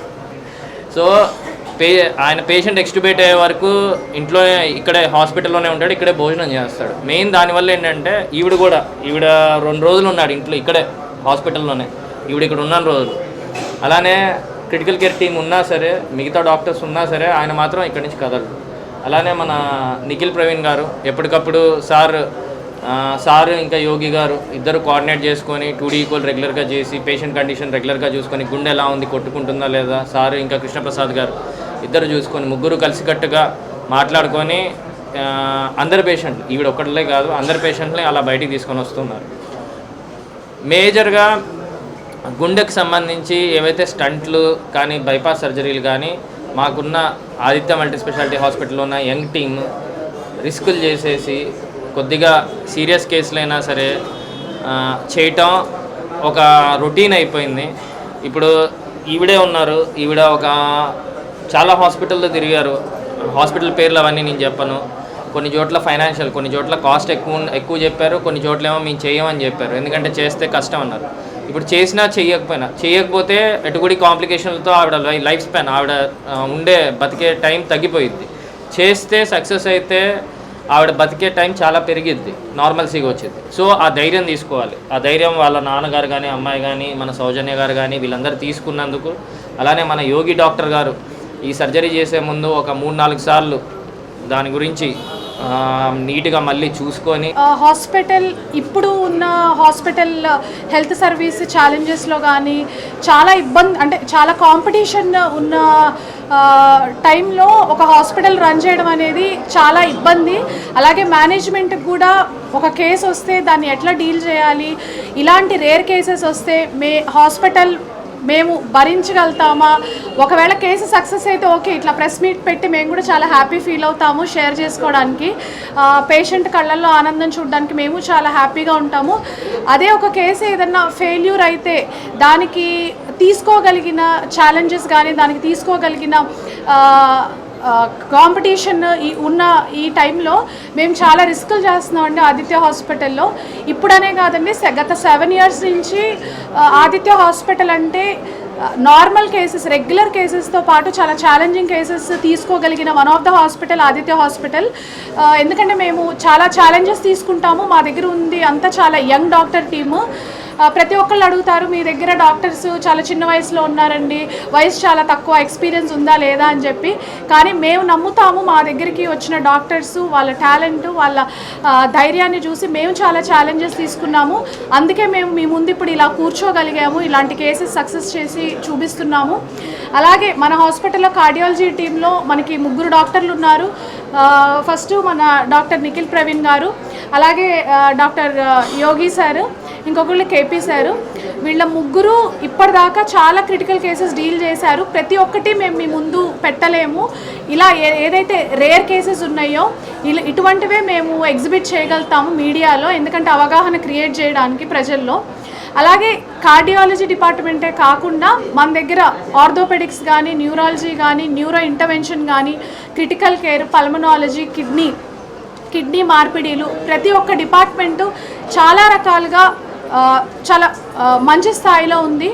సో ఆయన పేషెంట్ ఎక్స్ట్యూబేట్ అయ్యే వరకు ఇంట్లోనే ఇక్కడే హాస్పిటల్లోనే ఉంటాడు, ఇక్కడే భోజనం చేస్తాడు. మెయిన్ దానివల్ల ఏంటంటే ఈవిడ 2 రోజులు ఉన్నాడు ఇంట్లో, ఇక్కడే హాస్పిటల్లోనే. ఈవిడ ఇక్కడ ఉన్న రోజులు. అలానే క్రిటికల్ కేర్ టీం ఉన్నా సరే, మిగతా డాక్టర్స్ ఉన్నా సరే, ఆయన మాత్రం ఇక్కడి నుంచి కదలడు. అలానే మన నిఖిల్ ప్రవీణ్ గారు ఎప్పటికప్పుడు సార్ ఇంకా యోగి గారు ఇద్దరు కోఆర్డినేట్ చేసుకొని 2D ఈక్వల్ రెగ్యులర్గా చేసి పేషెంట్ కండిషన్ రెగ్యులర్గా చూసుకొని గుండె ఎలా ఉంది, కొట్టుకుంటుందా లేదా, సార్ ఇంకా కృష్ణప్రసాద్ గారు ఇద్దరు చూసుకొని ముగ్గురు కలిసికట్టుగా మాట్లాడుకొని అందరి పేషెంట్లు, ఈవిడ ఒక్కటిలే కాదు అందరి పేషెంట్ని అలా బయటికి తీసుకొని వస్తున్నారు. మేజర్గా గుండెకు సంబంధించి ఏవైతే స్టంట్లు కానీ బైపాస్ సర్జరీలు కానీ మాకున్న ఆదిత్య మల్టీ స్పెషాలిటీ హాస్పిటల్లో ఉన్న యంగ్ టీమ్ రిస్కులు చేసేసి కొద్దిగా సీరియస్ కేసులైనా సరే చేయటం ఒక రొటీన్ అయిపోయింది. ఇప్పుడు ఈవిడే ఉన్నారు, ఈవిడ చాలా హాస్పిటల్లో తిరిగారు. హాస్పిటల్ పేర్లు అవన్నీ నేను చెప్పను. కొన్ని చోట్ల ఫైనాన్షియల్, కొన్ని చోట్ల కాస్ట్ ఎక్కువ చెప్పారు, కొన్ని చోట్ల ఏమో మేము చేయమని చెప్పారు, ఎందుకంటే చేస్తే కష్టం అన్నారు. ఇప్పుడు చేసినా చేయకపోతే ఎటుకుడి కాంప్లికేషన్లతో ఆవిడ లైఫ్ స్పాన్ ఆవిడ ఉండే బతికే టైం తగ్గిపోయింది. చేస్తే సక్సెస్ అయితే ఆవిడ బతికే టైం చాలా పెరిగిద్ది, నార్మల్సీగా వచ్చింది. సో ఆ ధైర్యం తీసుకోవాలి. ఆ ధైర్యం వాళ్ళ నాన్నగారు కానీ, అమ్మాయి కానీ, మన సౌజన్య గారు కానీ వీళ్ళందరూ తీసుకున్నందుకు, అలానే మన యోగి డాక్టర్ గారు ఈ సర్జరీ చేసే ముందు ఒక 3-4 సార్లు దాని గురించి నీట్గా మళ్ళీ చూసుకొని హాస్పిటల్ ఇప్పుడు ఉన్న హాస్పిటల్ హెల్త్ సర్వీస్ ఛాలెంజెస్లో కానీ చాలా ఇబ్బంది, అంటే చాలా కాంపిటీషన్ ఉన్న టైంలో ఒక హాస్పిటల్ రన్ చేయడం అనేది చాలా ఇబ్బంది. అలాగే మేనేజ్మెంట్కి కూడా ఒక కేసు వస్తే దాన్ని ఎట్లా డీల్ చేయాలి, ఇలాంటి రేర్ కేసెస్ వస్తే మేము భరించగలుగుతామా, ఒకవేళ కేసు సక్సెస్ అయితే ఓకే, ఇట్లా ప్రెస్ మీట్ పెట్టి మేము కూడా చాలా హ్యాపీ ఫీల్ అవుతాము షేర్ చేసుకోవడానికి, పేషెంట్ కళ్ళల్లో ఆనందం చూడడానికి మేము చాలా హ్యాపీగా ఉంటాము. అదే ఒక కేసు ఏదన్నా ఫెయిల్యూర్ అయితే దానికి తీసుకోగలిగిన ఛాలెంజెస్ కానీ, దానికి తీసుకోగలిగిన కాంపిటీషన్ ఉన్న ఈ టైంలో మేము చాలా రిస్కులు చేస్తున్నామండి ఆదిత్య హాస్పిటల్లో. ఇప్పుడనే కాదండి, గత 7 years నుంచి ఆదిత్య హాస్పిటల్ అంటే నార్మల్ కేసెస్, రెగ్యులర్ కేసెస్తో పాటు చాలా ఛాలెంజింగ్ కేసెస్ తీసుకోగలిగిన one of the hospital Aditya hospital. ఎందుకంటే మేము చాలా ఛాలెంజెస్ తీసుకుంటాము. మా దగ్గర ఉంది అంతా చాలా యంగ్ డాక్టర్ టీము. ప్రతి ఒక్కళ్ళు అడుగుతారు, మీ దగ్గర డాక్టర్స్ చాలా చిన్న వయసులో ఉన్నారండి, వయసు చాలా తక్కువ, ఎక్స్పీరియన్స్ ఉందా లేదా అని చెప్పి. కానీ మేము నమ్ముతాము, మా దగ్గరికి వచ్చిన డాక్టర్స్ వాళ్ళ టాలెంట్, వాళ్ళ ధైర్యాన్ని చూసి మేము చాలా ఛాలెంజెస్ తీసుకున్నాము. అందుకే మేము మీ ముందు ఇప్పుడు ఇలా కూర్చోగలిగాము, ఇలాంటి కేసెస్ సక్సెస్ చేసి చూపిస్తున్నాము. అలాగే మన హాస్పిటల్లో కార్డియాలజీ టీంలో మనకి 3 డాక్టర్లు ఉన్నారు. ఫస్ట్ మన డాక్టర్ నిఖిల్ ప్రవీణ్ గారు, అలాగే డాక్టర్ యోగి సార్, ఇంకొకళ్ళు కేపీ సారు. వీళ్ళ 3 ఇప్పటిదాకా చాలా క్రిటికల్ కేసెస్ డీల్ చేశారు. ప్రతి ఒక్కటి మేము మీ ముందు పెట్టలేము. ఇలా ఏదైతే రేర్ కేసెస్ ఉన్నాయో ఇటువంటివే మేము ఎగ్జిబిట్ చేయగలుగుతాము మీడియాలో, ఎందుకంటే అవగాహన క్రియేట్ చేయడానికి ప్రజల్లో. అలాగే కార్డియాలజీ డిపార్ట్మెంటే కాకుండా మన దగ్గర ఆర్థోపెడిక్స్ కానీ, న్యూరాలజీ కానీ, న్యూరో ఇంటర్వెన్షన్ కానీ, క్రిటికల్ కేర్, పల్మనాలజీ, కిడ్నీ మార్పిడిలు, ప్రతి ఒక్క డిపార్ట్మెంటు చాలా రకాలుగా చాలా మంచి స్థాయిలో ఉంది.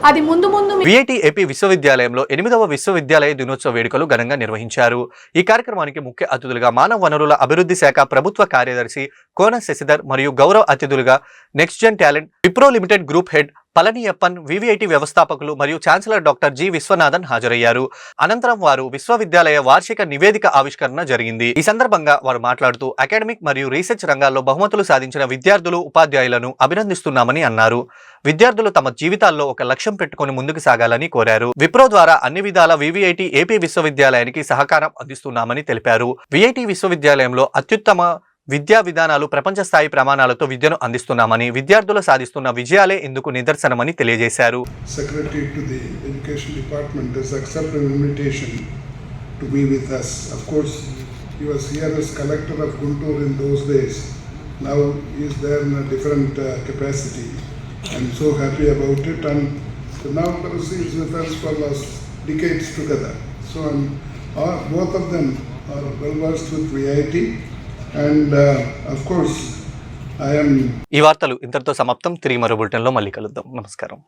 అది ముందు విఐటి ఏపీ విశ్వవిద్యాలయంలో 8వ విశ్వవిద్యాలయ దినోత్సవ వేడుకలు ఘనంగా నిర్వహించారు. ఈ కార్యక్రమానికి ముఖ్య అతిథులుగా మానవ వనరుల అభివృద్ధి శాఖ ప్రభుత్వ కార్యదర్శి కోన శశిధర్ మరియు గౌరవ అతిథులుగా next gen talent Wipro limited group head Palaniappan, VVIT వ్యవస్థాపకులు మరియు ఛాన్సలర్ డాక్టర్ జి విశ్వనాథన్ హాజరయ్యారు. అనంతరం వారు విశ్వవిద్యాలయ వార్షిక నివేదిక ఆవిష్కరణ జరిగింది. ఈ సందర్భంగా వారు మాట్లాడుతూ అకాడమిక్ మరియు రీసెర్చ్ రంగాల్లో బహుమతులు సాధించిన విద్యార్థులు, ఉపాధ్యాయులను అభినందిస్తున్నామని అన్నారు. విద్యార్థులు తమ జీవితాల్లో ఒక లక్ష్యం పెట్టుకుని ముందుకు సాగాలని కోరారు. విప్రో ద్వారా అన్ని విధాల వివిఐటి ఏపీ విశ్వవిద్యాలయానికి సహకారం అందిస్తున్నామని తెలిపారు. విఐటి విశ్వవిద్యాలయంలో అత్యుత్తమ విద్యా విధానాలు, ప్రపంచ స్థాయి ప్రమాణాలతో విద్యను అందిస్తున్నామని, విద్యార్థులు సాధిస్తున్న విజయాలే ఇందుకు నిదర్శనమని తెలియజేశారు. Secretary to the Education Department has accepted an invitation to be with us. Of course, he was here as collector of Guntur in those days. Now he is there in a different capacity. I'm so happy about it, and now he is with us for last decades together. So both of them are well versed with VIT. And of course, I am. ఈ వార్తలు ఇంతటితో సమాప్తం. తిరిగి మరో బులెటిన్లో మళ్ళీ కలుద్దాం. నమస్కారం.